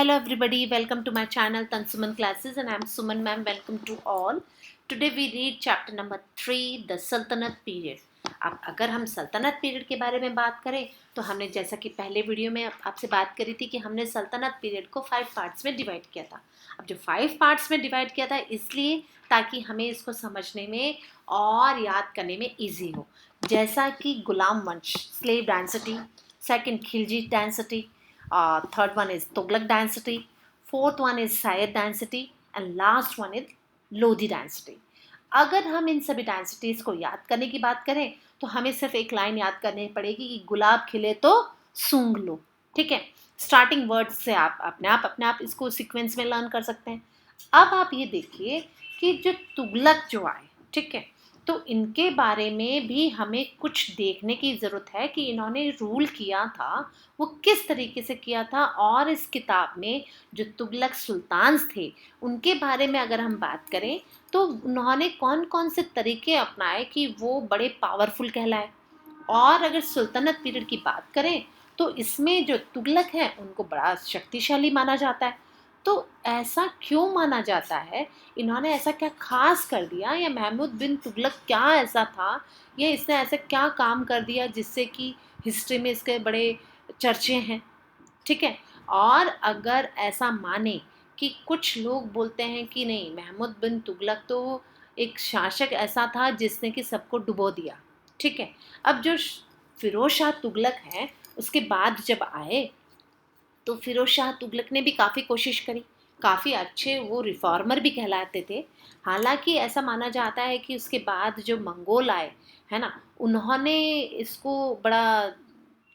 Hello everybody, welcome to my channel Tansuman Classes and I am Suman ma'am. Welcome to all. Today we read chapter number 3 the Sultanate period. अब अगर हम सल्तनत period के बारे में बात करें तो हमने जैसा कि पहले वीडियो में आपसे बात करी थी कि हमने सल्तनत पीरियड को 5 पार्ट्स में डिवाइड किया था। अब जो 5 पार्ट्स में डिवाइड किया था इसलिए ताकि हमें इसको समझने में और याद करने में इजी हो, जैसा कि गुलाम वंश slave dynasty, second Khilji dynasty, third one is Tughlaq dynasty, fourth one is Sayyid dynasty and last one is Lodi dynasty. अगर हम इन सभी डायनेस्टीज को याद करने की बात करें तो हमें सिर्फ एक लाइन याद करनी पड़ेगी कि गुलाब खिले तो सूंघ लो। ठीक है, स्टार्टिंग वर्ड से आप अपने आप इसको सीक्वेंस में लर्न कर सकते हैं। अब आप ये देखिए कि जो तुगलक जो आए, ठीक है, तो इनके बारे में भी हमें कुछ देखने की ज़रूरत है कि इन्होंने रूल किया था वो किस तरीके से किया था, और इस किताब में जो तुगलक सुल्तान्स थे उनके बारे में अगर हम बात करें तो उन्होंने कौन कौन से तरीके अपनाए कि वो बड़े पावरफुल कहलाए। और अगर सुल्तनत पीरियड की बात करें तो इसमें जो तुगलक हैं उनको बड़ा शक्तिशाली माना जाता है। तो ऐसा क्यों माना जाता है, इन्होंने ऐसा क्या खास कर दिया, या महमूद बिन तुगलक क्या ऐसा था, या इसने ऐसा क्या काम कर दिया जिससे कि हिस्ट्री में इसके बड़े चर्चे हैं। ठीक है, और अगर ऐसा माने कि कुछ लोग बोलते हैं कि नहीं, महमूद बिन तुगलक तो एक शासक ऐसा था जिसने कि सबको डुबो दिया। ठीक है, अब जो फिरोज शाह तुगलक है उसके बाद जब आए तो फिरोज शाह तुगलक ने भी काफ़ी कोशिश करी, काफ़ी अच्छे वो रिफॉर्मर भी कहलाते थे। हालांकि ऐसा माना जाता है कि उसके बाद जो मंगोल आए, है ना, उन्होंने इसको बड़ा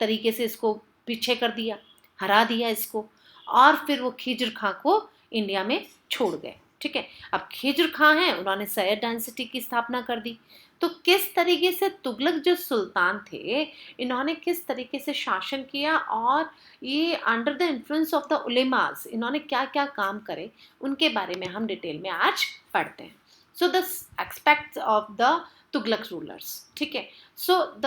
तरीके से इसको पीछे कर दिया, हरा दिया इसको, और फिर वो खिज्र खां को इंडिया में छोड़ गए। ठीक है, अब खिज्र खां हैं, उन्होंने सैयद डायनेस्टी की स्थापना कर दी। तो किस तरीके से तुगलक जो सुल्तान थे इन्होंने किस तरीके से शासन किया, और ये under the influence of the उलेमास इन्होंने क्या क्या काम करे, उनके बारे में हम डिटेल में आज पढ़ते हैं। So the aspects of the Tughlaq rulers. ठीक है, सो द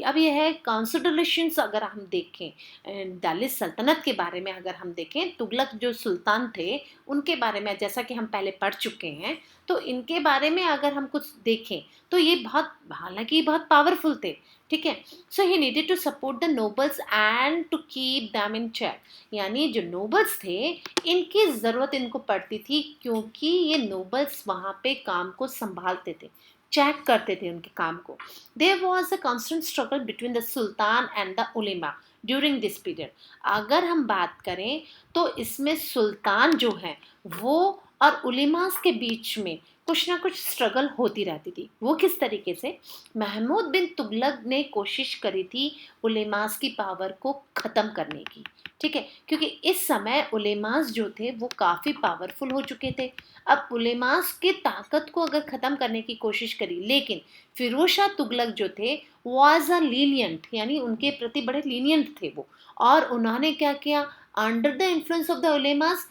अब ये है कॉन्सिडरेशंस। अगर हम देखें दिल्ली सल्तनत के बारे में, अगर हम देखें तुगलक जो सुल्तान थे उनके बारे में, जैसा कि हम पहले पढ़ चुके हैं, तो इनके बारे में अगर हम कुछ देखें तो ये हालांकि बहुत पावरफुल थे। ठीक है, so he needed to support the nobles and to keep them in check, यानी जो नोबल्स थे इनकी ज़रूरत इनको पड़ती थी, क्योंकि ये नोबल्स वहाँ पे काम को संभालते थे, चेक करते थे उनके काम को। There was a constant struggle between the sultan and the ulema during this period. अगर हम बात करें तो इसमें सुल्तान जो है वो और उलेमास के बीच में कुछ ना कुछ स्ट्रगल होती रहती थी। वो किस तरीके से, महमूद बिन तुगलक ने कोशिश करी थी उलेमास की पावर को ख़त्म करने की। ठीक है, क्योंकि इस समय उलेमास जो थे वो काफ़ी पावरफुल हो चुके थे। अब उलेमास की ताकत को अगर ख़त्म करने की कोशिश करी, लेकिन फिरोज शाह तुगलक जो थे वाज अ लीनियंट, यानी उनके प्रति बड़े लीनियंट थे वो, और उन्होंने क्या किया, under the influence of the ulemas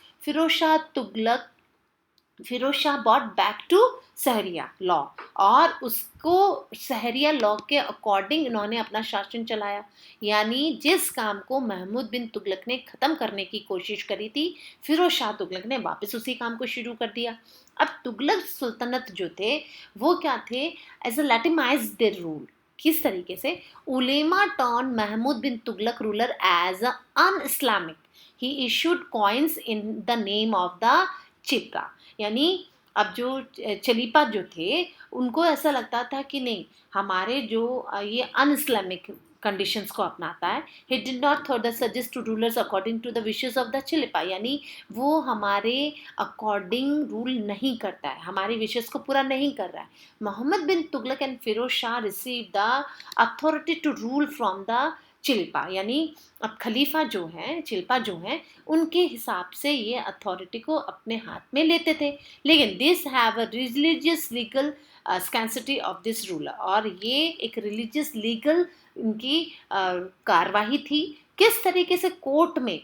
Firoz Shah bought back to sharia law, और उसको सहरिया लॉ के अकॉर्डिंग इन्होंने अपना शासन चलाया। यानी जिस काम को महमूद बिन तुगलक ने ख़त्म करने की कोशिश करी थी, फिरोज शाह तुगलक ने वापस उसी काम को शुरू कर दिया। अब तुगलक सुल्तनत जो थे वो क्या थे, as a legitimise their rule. किस तरीके से, उलेमा turn Mahmud bin Tughlaq ruler as a un Islamic, he issued coins in the name of the चिपका, यानी अब जो चलीपा जो थे उनको ऐसा लगता था कि नहीं, हमारे जो ये अन इस्लामिक कंडीशंस को अपनाता है। He did not further suggest to rulers according to the wishes of the चिलिपा, यानी वो हमारे अकॉर्डिंग रूल नहीं करता है, हमारी विशेस को पूरा नहीं कर रहा है। Mohammad bin Tughlaq and Firoz Shah receive the authority to rule from the चिल्पा, यानी अब खलीफा जो हैं, चिल्पा जो हैं, उनके हिसाब से ये अथॉरिटी को अपने हाथ में लेते थे। लेकिन this have a religious legal sanctity of this ruler, और ये एक रिलीजियस लीगल इनकी कार्रवाई थी। किस तरीके से कोर्ट में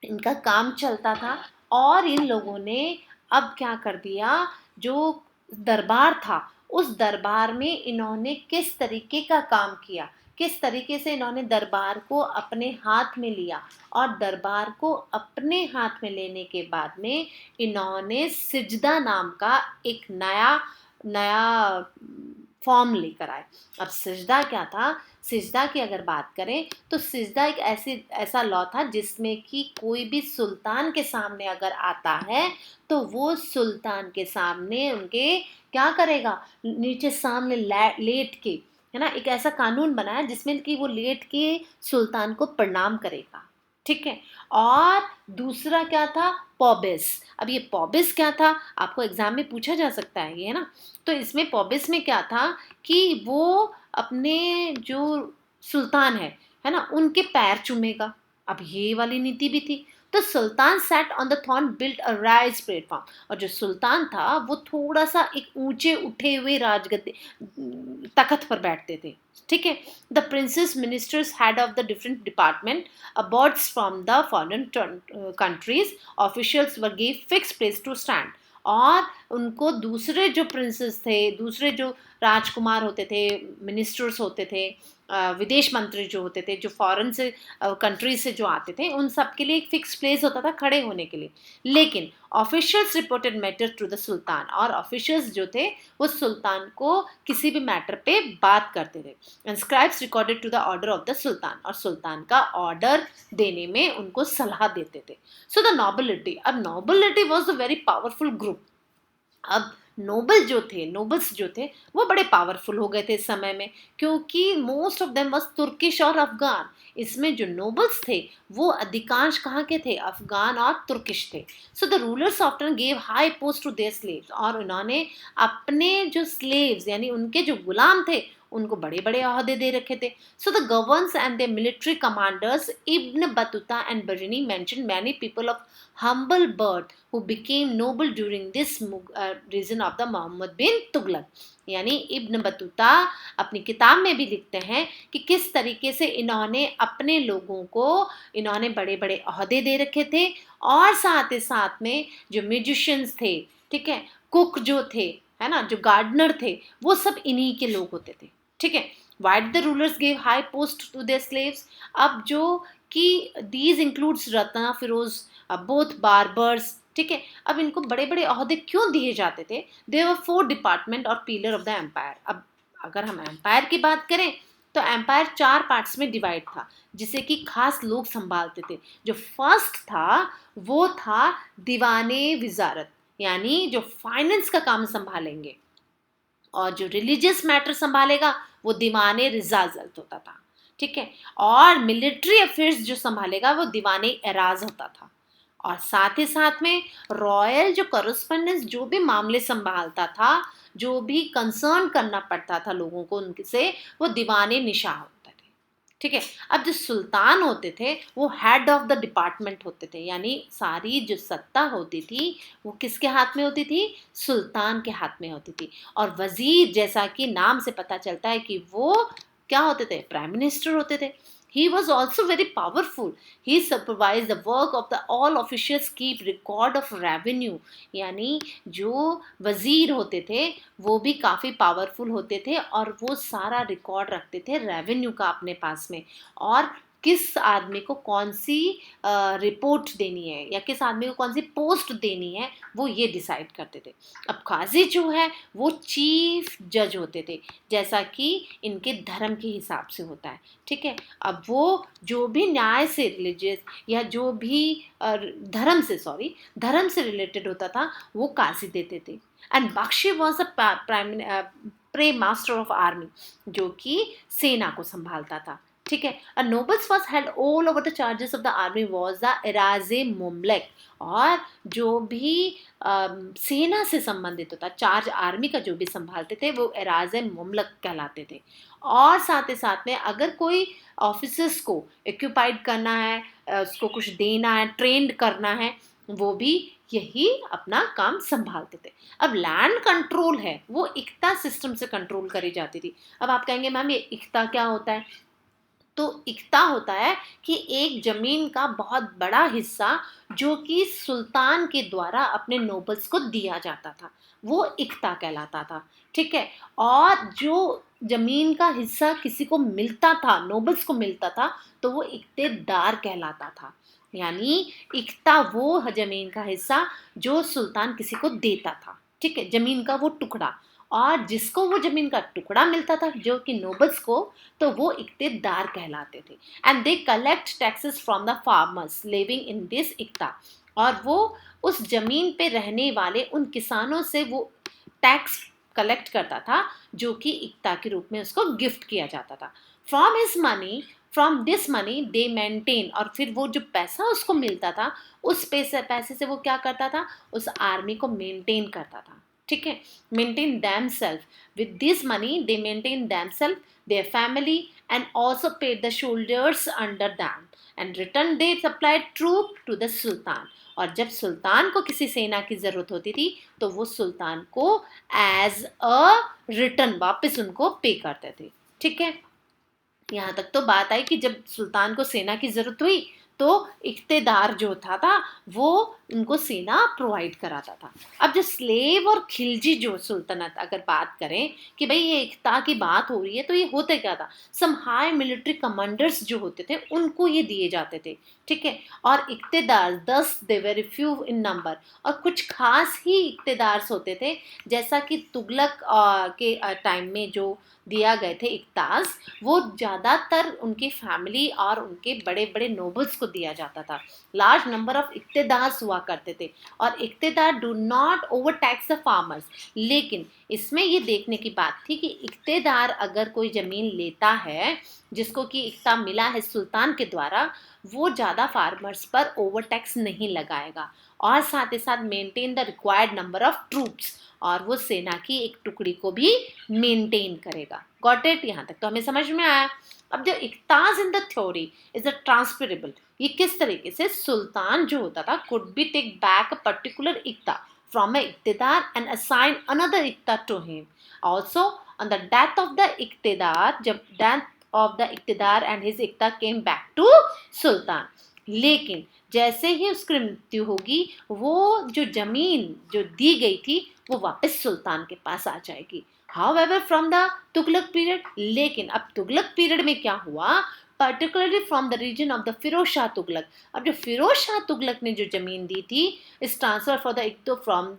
इनका काम चलता था, और इन लोगों ने अब क्या कर दिया, जो दरबार था उस दरबार में इन्होंने किस तरीके का काम किया, किस तरीके से इन्होंने दरबार को अपने हाथ में लिया, और दरबार को अपने हाथ में लेने के बाद में इन्होंने सिजदा नाम का एक नया नया फॉर्म लेकर आए। अब सिजदा क्या था? सिजदा की अगर बात करें तो सिजदा एक ऐसा लॉ था जिसमें कि कोई भी सुल्तान के सामने अगर आता है तो वो सुल्तान के सामने उनके क्या करेगा, नीचे सामने लेट के, है ना, एक ऐसा कानून बनाया जिसमें कि वो लेट के सुल्तान को प्रणाम करेगा। ठीक है। और दूसरा क्या था? पॉबिस। अब ये पॉबिस क्या था, आपको एग्जाम में पूछा जा सकता है ये, है ना। तो इसमें पॉबिस में क्या था कि वो अपने जो सुल्तान है ना, उनके पैर चूमेगा। अब ये वाली नीति भी थी। तो सुल्तान sat on the throne built a rise platform, और जो सुल्तान था वो थोड़ा सा एक ऊंचे उठे हुए राजगद्दी तख्त पर बैठते थे। ठीक है। The princes ministers head of the different department abroads from the foreign countries officials were give fix place to stand, और उनको दूसरे जो प्रिंसेस थे, दूसरे जो राजकुमार होते थे, मिनिस्टर्स होते थे, विदेश मंत्री जो होते थे, जो फॉरेन से कंट्रीज से जो आते थे, उन सब के लिए एक फिक्स प्लेस होता था खड़े होने के लिए। लेकिन officials reported matter to the sultan, और ऑफिशियल्स जो थे वो सुल्तान को किसी भी मैटर पे बात करते थे। And scribes recorded to the order of the sultan, और सुल्तान का ऑर्डर देने में उनको सलाह देते थे। सो द नोबिलिटी, अब nobility was a very powerful group. अब नोबल्स जो थे वो बड़े पावरफुल हो गए थे इस समय में, क्योंकि most of them was Turkish और अफगान। इसमें जो नोबल्स थे वो अधिकांश कहाँ के थे? अफगान और तुर्किश थे। So the rulers often gave high post to their slaves, और उन्होंने अपने जो स्लेव्स यानी उनके जो गुलाम थे उनको बड़े बड़े ओहदे दे रखे थे। So the governors and the military commanders Ibn Battuta and Barani mention many people of humble birth who became noble during this reign of the Mohammad bin Tughlaq. यानी इब्न बतूता अपनी किताब में भी लिखते हैं कि किस तरीके से इन्होंने अपने लोगों को इन्होंने बड़े बड़े ओहदे दे रखे थे, और साथ ही साथ में जो म्यूजिशियंस थे, ठीक है, कुक जो थे, है ना, जो गार्डनर थे, वो सब इन्हीं के लोग होते थे। ठीक है। Why did the rulers give high post to their slaves? अब जो कि these includes Ratna Firoz, both barbers, ठीक है। अब इनको बड़े बड़े ओहदे क्यों दिए जाते थे? दे वर 4 डिपार्टमेंट और पिलर ऑफ द एम्पायर। अब अगर हम एम्पायर की बात करें तो एम्पायर 4 पार्ट्स में डिवाइड था, जिसे कि खास लोग संभालते थे। जो फर्स्ट था वो था दीवाने विजारत, यानी जो फाइनेंस का काम संभालेंगे, और जो रिलीजियस मैटर संभालेगा वो दीवाने रिजाजत होता था। ठीक है। और मिलिट्री अफेयर्स जो संभालेगा वो दीवाने एराज होता था। और साथ ही साथ में रॉयल जो करस्पॉन्डेंस, जो भी मामले संभालता था, जो भी कंसर्न करना पड़ता था लोगों को उनसे, वो दीवाने निशाह होता थे। ठीक है। अब जो सुल्तान होते थे वो हेड ऑफ द डिपार्टमेंट होते थे, यानी सारी जो सत्ता होती थी वो किसके हाथ में होती थी? सुल्तान के हाथ में होती थी। और वजीर, जैसा कि नाम से पता चलता है कि वो क्या होते थे? प्राइम मिनिस्टर होते थे। He was also very powerful. He supervised the work of the all officials, keep record of revenue. यानी जो वजीर होते थे वो भी काफ़ी पावरफुल होते थे, और वो सारा रिकॉर्ड रखते थे रेवेन्यू का अपने पास में, और किस आदमी को कौन सी रिपोर्ट देनी है या किस आदमी को कौन सी पोस्ट देनी है वो ये डिसाइड करते थे। अब काजी जो है वो चीफ जज होते थे, जैसा कि इनके धर्म के हिसाब से होता है। ठीक है। अब वो जो भी न्याय से रिलीजियस या जो भी धर्म से रिलेटेड होता था वो काजी देते थे। एंड बख्शी was a paymaster of army, जो कि सेना को संभालता था। ठीक है। A nobles was held all over the charges of the army was the एराजे मुमलक, और जो भी सेना से संबंधित होता, चार्ज आर्मी का जो भी संभालते थे वो एराजे मुमलक कहलाते थे। और साथ ही साथ में अगर कोई ऑफिसर्स को एक्यूपाइड करना है, उसको कुछ देना है, ट्रेंड करना है, वो भी यही अपना काम संभालते थे। अब लैंड कंट्रोल है वो इक्ता सिस्टम से कंट्रोल करी जाती थी। अब आप कहेंगे मैम ये इक्ता क्या होता है? तो इक्ता होता है कि एक जमीन का बहुत बड़ा हिस्सा जो कि सुल्तान के द्वारा अपने नोबल्स को दिया जाता था, वो इक्ता कहलाता था। ठीक है। और जो जमीन का हिस्सा किसी को मिलता था, नोबल्स को मिलता था, तो वो इक्तेदार कहलाता था। यानी इक्ता वो जमीन का हिस्सा जो सुल्तान किसी को देता था, ठीक है, जमीन का वो टुकड़ा। और जिसको वो जमीन का टुकड़ा मिलता था जो कि नोबल्स को, तो वो इक्तेदार कहलाते थे। And they collect taxes from the farmers living in this इक्ता। और वो उस जमीन पे रहने वाले उन किसानों से वो टैक्स कलेक्ट करता था जो कि इक्ता के रूप में उसको गिफ्ट किया जाता था। From his money, from this money they maintain, और फिर वो जो पैसा उसको मिलता था उस पैसे से वो क्या करता था, उस आर्मी को मेंटेन करता था, ठीक है, maintain them self. With this money they maintain them self, their family, and also paid the soldiers under them, and return they supplied troop to the sultan. और जब सुल्तान को किसी सेना की जरूरत होती थी तो वो सुल्तान को एज अ रिटर्न वापस उनको पे करते थे, ठीक है। यहाँ तक तो बात आई कि जब सुल्तान को सेना की जरूरत हुई तो इख्तेदार जो था वो उनको सेना प्रोवाइड कराता था। अब जो स्लेव और खिलजी जो सुल्तनत अगर बात करें कि भाई ये इख्ता की बात हो रही है, तो ये होते क्या था, सम हाई मिलिट्री कमांडर्स जो होते थे उनको ये दिए जाते थे, ठीक है। और इख्तेदार 10 they very few in number, और कुछ खास ही इख्तेदार होते थे, जैसा कि तुगलक के टाइम में जो दिया गए थे इख्ताज, वो ज़्यादातर उनकी फैमिली और उनके बड़े बड़े नोबल्स को दिया जाता था। लार्ज नंबर ऑफ इख्तेदार्स हुआ करते थे, और इख्तेदार do not over tax the farmers. लेकिन इसमें ये देखने की बात थी कि इख्तेदार अगर कोई ज़मीन लेता है जिसको कि इख्ता मिला है सुल्तान के द्वारा, वो ज़्यादा फार्मर्स पर ओवर टैक्स नहीं लगाएगा, और साथ ही साथ maintain the required number of troops, और वो सेना की एक टुकड़ी को भी मेंटेन करेगा। Got it? यहाँ तक तो हमें समझ में आया। अब जो इक्ताज in the theory is a transferable, ये किस तरीके से सुल्तान जो होता था could be take back a particular इक्ता फ्रॉम अ इक्तेदार एंड असाइन अनदर इक्ता to him. Also on the death of the इक्तेदार, जब डेथ ऑफ द इक्तेदार एंड हिज इक्ता केम बैक टू सुल्तान, लेकिन जैसे ही उसकी मृत्यु होगी वो जो जमीन जो दी गई थी वो वापस सुल्तान के पास आ जाएगी। However from the Tughlaq period, लेकिन अब तुगलक पीरियड में क्या हुआ, particularly from the reign of the Firoz Shah Tughlaq. अब जो फिरोज शाह तुगलक ने जो जमीन दी थी, इस ट्रांसफर फॉर द इक्तो फ्रॉम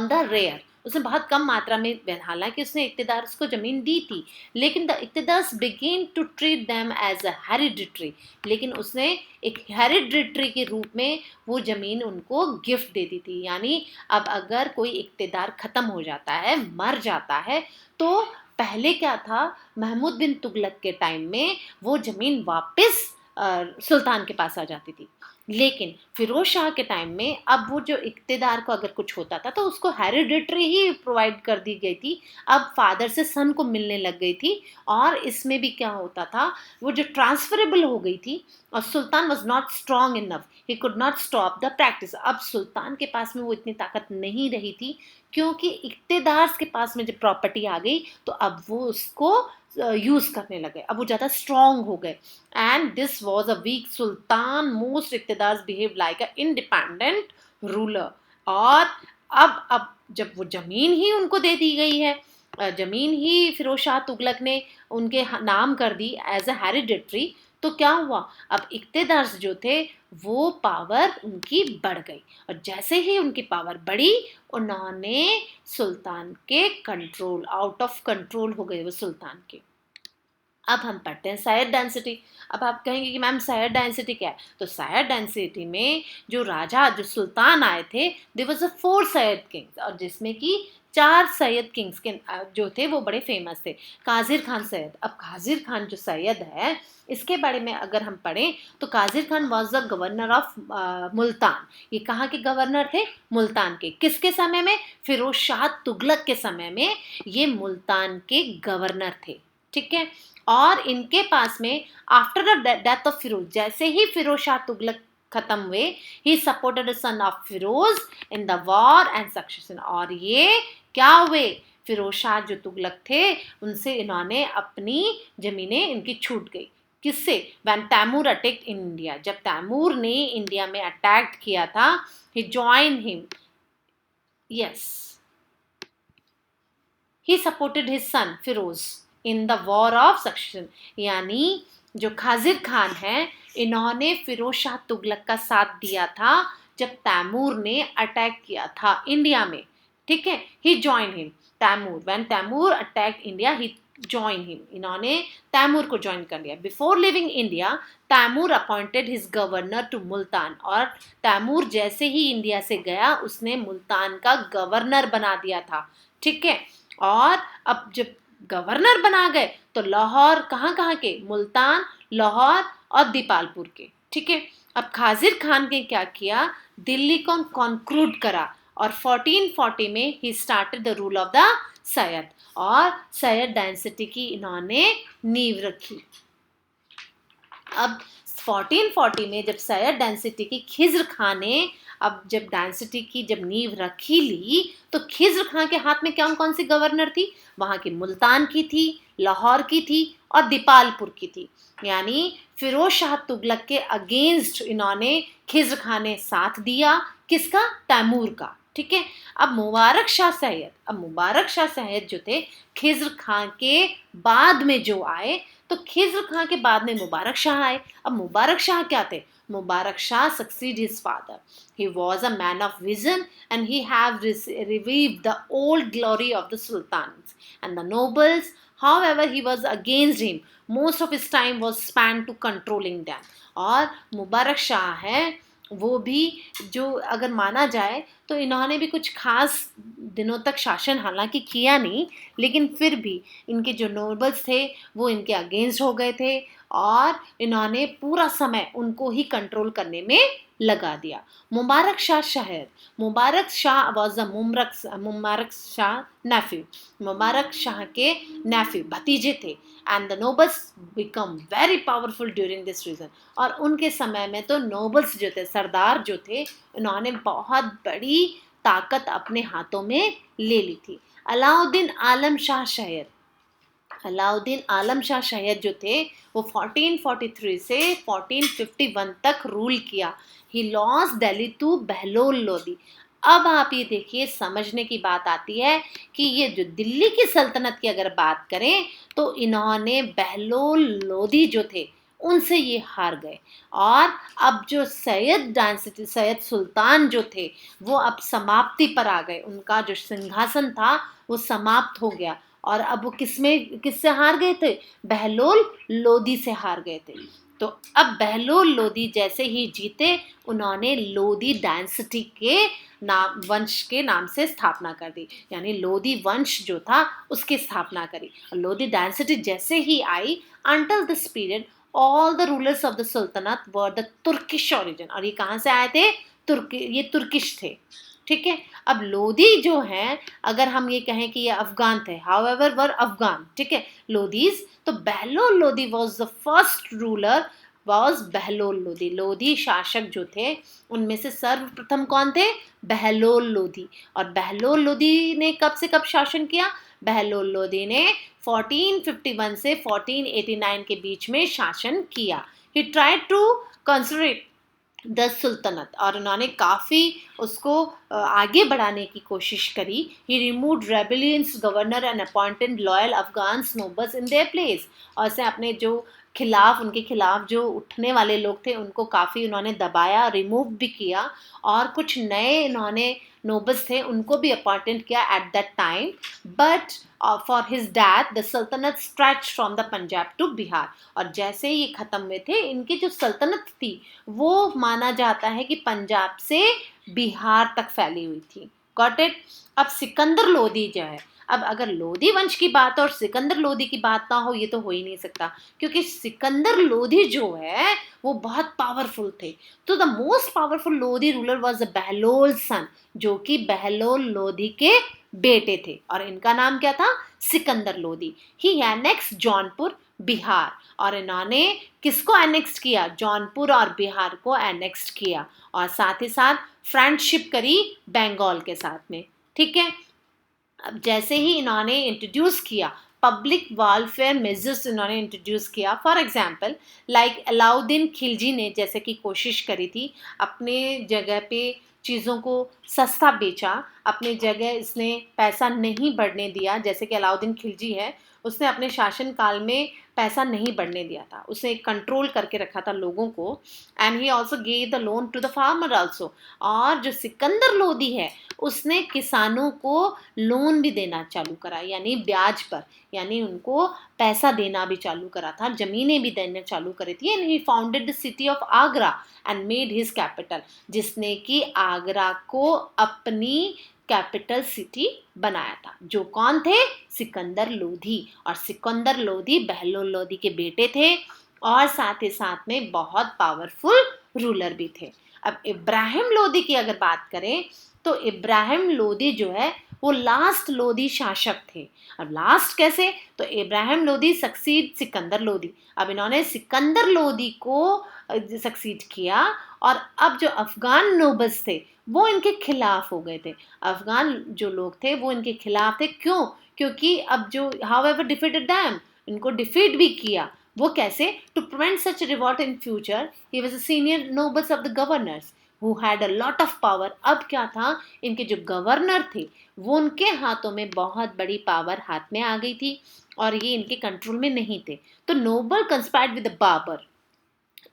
द रेयर, उसने बहुत कम मात्रा में, हालांकि उसने इक्तेदार को जमीन दी थी, लेकिन द इक्तेदार्स began to treat them as a hereditary, लेकिन उसने एक हेरिडिटरी के रूप में वो जमीन उनको गिफ्ट दे दी थी। यानी अब अगर कोई इक्तेदार खत्म हो जाता है, मर जाता है, तो पहले क्या था, महमूद बिन तुगलक के टाइम में वो जमीन वापस सुल्तान के पास आ जाती थी। लेकिन फिरोज शाह के टाइम में अब वो जो इक्तेदार को अगर कुछ होता था तो उसको हेरिडिटरी ही प्रोवाइड कर दी गई थी, अब फादर से सन को मिलने लग गई थी। और इसमें भी क्या होता था, वो जो ट्रांसफरेबल हो गई थी, और सुल्तान was not strong enough, he could not stop the practice. अब सुल्तान के पास में वो इतनी ताकत नहीं रही थी, क्योंकि इक्तेदार के पास में जब प्रॉपर्टी आ गई तो अब वो उसको यूज करने लगे, अब वो ज़्यादा स्ट्रॉन्ग हो गए। And this was a weak सुल्तान, मोस्ट इक्तेदार behave like a independent ruler. और अब जब वो जमीन ही उनको दे दी गई है, जमीन ही फिरोज शाह तुगलक ने उनके नाम कर दी एज अ हेरिडिटरी, तो क्या हुआ, अब इक्तेदार जो थे वो पावर उनकी बढ़ गई, और जैसे ही उनकी पावर बढ़ी उन्होंने सुल्तान के कंट्रोल, आउट ऑफ कंट्रोल हो गए वो सुल्तान के। अब हम पढ़ते हैं सायर डेंसिटी। अब आप कहेंगे कि मैम सायर डेंसिटी क्या है, तो सायर डेंसिटी में जो राजा जो सुल्तान आए थे, there was a 4 Sayyid kings, और जिसमें कि 4 सैयद किंग्स के जो थे वो बड़े फेमस थे। काजिर खान सैयद, अब काजिर खान जो सैयद है इसके बारे में अगर हम पढ़ें तो Khizr Khan was the governor of Multan. ये कहाँ के गवर्नर थे, मुल्तान के। किसके समय में, फिरोज शाह तुगलक के समय में ये मुल्तान के गवर्नर थे, ठीक है। और इनके पास में after the death of Firoz, जैसे ही फिरोज शाह तुगलक खत्म हुए, he supported son of Firoz in the war and succession. और ये क्या हुए, फिरोज शाह जो तुगलक थे उनसे इन्होंने अपनी जमीनें इनकी छूट गई। किससे, when Timur attacked in India, जब तैमूर ने इंडिया में अटैक किया था, he join him, yes, he supported his son Firoz in the war of succession, यानी जो खाजिर खान है इन्होंने फिरोज शाह तुगलक का साथ दिया था जब तैमूर ने अटैक किया था इंडिया में, ठीक है। He join him, Timur, when Timur attack India he join him, इन्होंने तैमूर को ज्वाइन कर लिया। Before living India Timur appointed his governor to Multan, और तैमूर जैसे ही इंडिया से गया उसने मुल्तान का गवर्नर बना दिया था, ठीक है। और अब जब गवर्नर बना गए तो लाहौर, कहाँ कहाँ के, मुल्तान, लाहौर और दीपालपुर के, ठीक है। अब खाजिर खान ने क्या किया, दिल्ली को कॉन्क्रूड करा और 1440 में he started the rule of the Syed, और सैयद डायनेस्टी की इन्होंने नींव रखी। अब 1440 में जब सैयद डायनेस्टी की खिज्र खान ने अब जब डायनेस्टी की जब नींव रखी ली तो खिज्र खान के हाथ में कौन कौन सी गवर्नर थी, वहां की मुल्तान की थी, लाहौर की थी और दीपालपुर की थी। यानी फिरोज शाह तुगलक के अगेंस्ट इन्होंने खिज्र खान ने साथ दिया, किसका, तैमूर का, ठीक है। अब मुबारक शाह सैयद, अब मुबारक शाह सैयद जो थे खिज्र खान के बाद में जो आए, तो खिज्र खान के बाद में मुबारक शाह आए। अब मुबारक शाह क्या थे, Mubarak Shah succeed his father. He was a man of vision and he have revived the old glory of the sultans and the nobles. However, he was against him. Most of his time was spent to controlling them. और मुबारक शाह है वो भी, जो अगर माना जाए तो इन्होंने भी कुछ खास दिनों तक शासन हालांकि किया नहीं, लेकिन फिर भी इनके जो नोबल्स थे वो इनके अगेंस्ट हो गए थे और इन्होंने पूरा समय उनको ही कंट्रोल करने में लगा दिया। मुबारक शाह शहर, Mubarak Shah was the Mubarak Shah nephew, Mubarak Shah के नेफ्यू भतीजे थे। And the nobles become very powerful during this reign, और उनके समय में तो नोबल्स जो थे, सरदार जो थे, उन्होंने बहुत बड़ी ताकत अपने हाथों में ले ली थी। अलाउद्दीन आलम शाह शहर, अलाउद्दीन आलम शाह शहर जो थे वो 1443 से 1451 तक रूल किया। He lost Delhi to Bahlol Lodi. अब आप ये देखिए, समझने की बात आती है कि ये जो दिल्ली की सल्तनत की अगर बात करें तो इन्होंने बहलोल लोदी जो थे उनसे ये हार गए, और अब जो सैयद डायनेस्टी, सैयद सुल्तान जो थे वो अब समाप्ति पर आ गए, उनका जो सिंहासन था वो समाप्त हो गया। और अब वो किससे हार गए थे, बहलोल लोदी से हार गए थे। तो अब बहलोल लोदी जैसे ही जीते उन्होंने लोदी डायनेस्टी के नाम, वंश के नाम से स्थापना कर दी, यानी लोदी वंश जो था उसकी स्थापना करी। और लोदी डायनेस्टी जैसे ही आई, until this period all the rulers of the सुल्तनत वर द तुर्किश ओरिजिन, और ये कहाँ से आए थे, ये तुर्किश थे, ठीक है। अब लोदी जो हैं, अगर हम ये कहें कि ये अफगान थे, हाउएवर वर अफगान, ठीक है, लोदीज, तो Bahlol Lodi was the first ruler, was Bahlol Lodi. Lodi शासक जो थे उनमें से सर्वप्रथम कौन थे, बहलोल लोदी। और बहलोल लोदी ने कब से कब शासन किया, बहलोल लोदी ने 1451 से 1489 के बीच में शासन किया। He tried to consolidate the सुल्तनत, और उन्होंने काफ़ी उसको आगे बढ़ाने की कोशिश करी। He removed rebellious governor and appointed loyal Afghans nobles in their place, और से अपने जो खिलाफ, उनके खिलाफ जो उठने वाले लोग थे उनको काफ़ी उन्होंने दबाया, रिमूव भी किया, और कुछ नए इन्होंने नोबल्स थे उनको भी अपॉइंटेड किया at that time. But for his death the सल्तनत stretch from the Punjab to Bihar, और जैसे ये ख़त्म हुए थे इनकी जो सल्तनत थी वो माना जाता है कि पंजाब से बिहार तक फैली हुई थी। Got it. अब सिकंदर लोदी जो है, अब अगर लोदी वंश की बात और सिकंदर लोदी की बात ना हो ये तो हो ही नहीं सकता, क्योंकि सिकंदर लोदी जो है वो बहुत पावरफुल थे। तो the most powerful Lodi ruler was the Bahlol son, जो कि बहलोल लोदी के बेटे थे, और इनका नाम क्या था, सिकंदर लोदी। ही एनेक्स जौनपुर बिहार, और इन्होंने किसको एनेक्स किया, जौनपुर और बिहार को एनेक्स किया, और साथ ही साथ फ्रेंडशिप करी बंगाल के साथ में, ठीक है। अब जैसे ही इन्होंने इंट्रोड्यूस किया पब्लिक वेलफेयर मेजर्स इन्होंने इंट्रोड्यूस किया। For example like Alauddin Khilji ने जैसे कि कोशिश करी थी, अपने जगह पे चीज़ों को सस्ता बेचा, अपने जगह इसने पैसा नहीं बढ़ने दिया। जैसे कि अलाउद्दीन खिलजी है, उसने अपने शासन काल में पैसा नहीं बढ़ने दिया था, उसने कंट्रोल करके रखा था लोगों को। And he also gave the loan to the farmer also. और जो सिकंदर लोदी है, उसने किसानों को लोन भी देना चालू करा, यानी ब्याज पर, यानी उनको पैसा देना भी चालू करा था, जमीनें भी देना चालू करी थी। And he founded the city of Agra and made his capital, जिसने कि आगरा को अपनी कैपिटल सिटी बनाया था। जो कौन थे? सिकंदर लोधी। और सिकंदर लोधी बहलोल लोधी के बेटे थे और साथ ही साथ में बहुत पावरफुल रूलर भी थे। अब इब्राहिम लोधी की अगर बात करें तो इब्राहिम लोधी जो है वो लास्ट लोधी शासक थे। अब लास्ट कैसे? तो इब्राहिम लोधी सक्सीड सिकंदर लोधी। अब इन्होंने सिकंदर लोधी को सक्सीड किया और अब जो अफगान नोबल्स थे वो इनके खिलाफ हो गए थे। अफगान जो लोग थे वो इनके खिलाफ थे। क्यों? क्योंकि अब जो हाउएवर डिफीटेड देम, इनको डिफीट भी किया। वो कैसे? To prevent such revolt in future he was a senior nobles of the governors who had a lot of power. अब क्या था, इनके जो गवर्नर थे वो उनके हाथों में बहुत बड़ी पावर हाथ में आ गई थी और ये इनके कंट्रोल में नहीं थे। तो नोबल कंस्पायर्ड विद बाबर।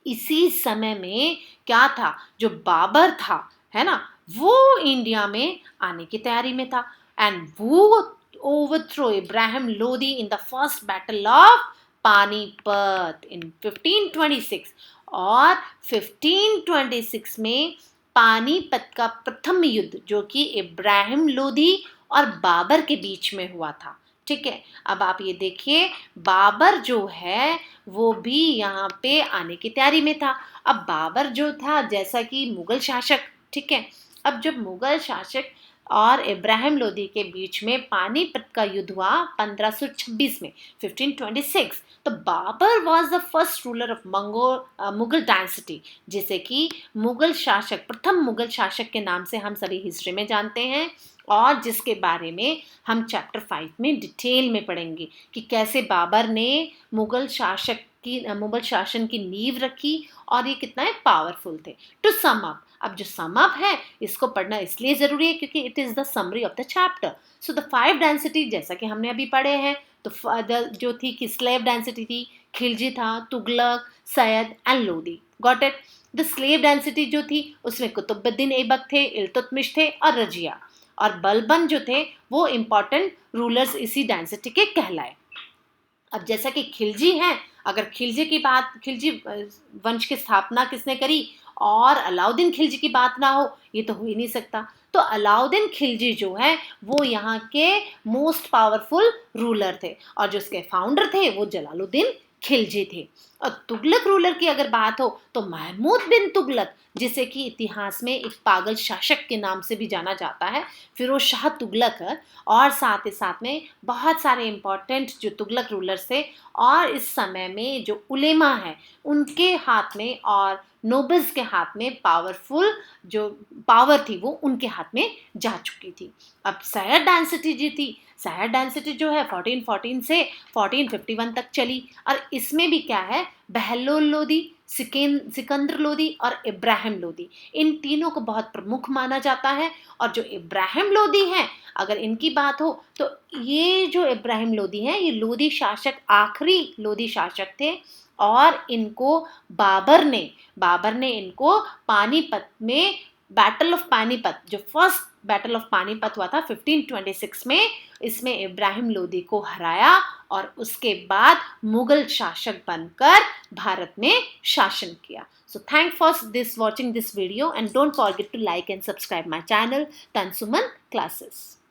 इसी समय में क्या था, जो बाबर था, है ना, वो इंडिया में आने की तैयारी में था। एंड वो overthrow Ibrahim Lodi in the first battle of Panipat in 1526। और 1526 में पानीपत का प्रथम युद्ध जो कि इब्राहिम लोदी और बाबर के बीच में हुआ था। ठीक है, अब आप ये देखिए, बाबर जो है वो भी यहाँ पे आने की तैयारी में था। अब बाबर जो था जैसा कि मुगल शासक, ठीक है, अब जब मुगल शासक और इब्राहिम लोदी के बीच में पानीपत का युद्ध हुआ 1526 में 1526, तो Babur was the first ruler of Mughal dynasty, जिसे कि मुगल शासक, प्रथम मुगल शासक के नाम से हम सभी हिस्ट्री में जानते हैं और जिसके बारे में हम चैप्टर 5 में डिटेल में पढ़ेंगे कि कैसे बाबर ने मुगल शासन की नींव रखी और ये कितना पावरफुल थे। टू सम अप, अब जो सम अप है इसको पढ़ना इसलिए ज़रूरी है क्योंकि it is the summary of the chapter. So the 5 density जैसा कि हमने अभी पढ़े हैं, तो जो थी कि स्लेव डेंसिटी थी, खिलजी था, Tughlaq, Syed and Lodi. Got it? The slave density जो थी उसमें कुतुबुद्दीन ऐबक थे, इल्तुतमिश थे और रजिया। और बलबन जो थे वो इम्पॉर्टेंट रूलर्स इसी डेंसिटी के कहलाए। अब जैसा कि खिलजी हैं, अगर खिलजी वंश की स्थापना किसने करी और अलाउद्दीन खिलजी की बात ना हो, ये तो हो ही नहीं सकता। तो अलाउद्दीन खिलजी जो है वो यहाँ के मोस्ट पावरफुल रूलर थे और जो उसके फाउंडर थे वो जलालुद्दीन खिलजी थे। और तुगलक रूलर की अगर बात हो तो महमूद बिन तुगलक, जिसे कि इतिहास में एक पागल शासक के नाम से भी जाना जाता है, फिरोज शाह तुगलक है। और साथ ही साथ में बहुत सारे इम्पॉर्टेंट जो तुगलक रूलर्स थे और इस समय में जो उलेमा है उनके हाथ में और नोबल्स के हाथ में पावरफुल जो पावर थी वो उनके हाथ में जा चुकी थी। अब सैयद डायनेस्टी जी थी, सैयद डायनेस्टी जो है 1414 से 1451 तक चली और इसमें भी क्या है, बहलोल लोदी, सिकंदर लोदी और इब्राहिम लोदी, इन तीनों को बहुत प्रमुख माना जाता है। और जो इब्राहिम लोदी हैं, अगर इनकी बात हो तो ये जो इब्राहिम लोदी हैं ये लोदी शासक, आखिरी लोदी शासक थे और इनको बाबर ने इनको पानीपत में, बैटल ऑफ पानीपत, जो फर्स्ट बैटल ऑफ पानीपत हुआ था 1526 में, इसमें इब्राहिम लोदी को हराया और उसके बाद मुगल शासक बनकर भारत में शासन किया। So thanks for watching this video and don't forget to like and subscribe my channel Tansuman Classes.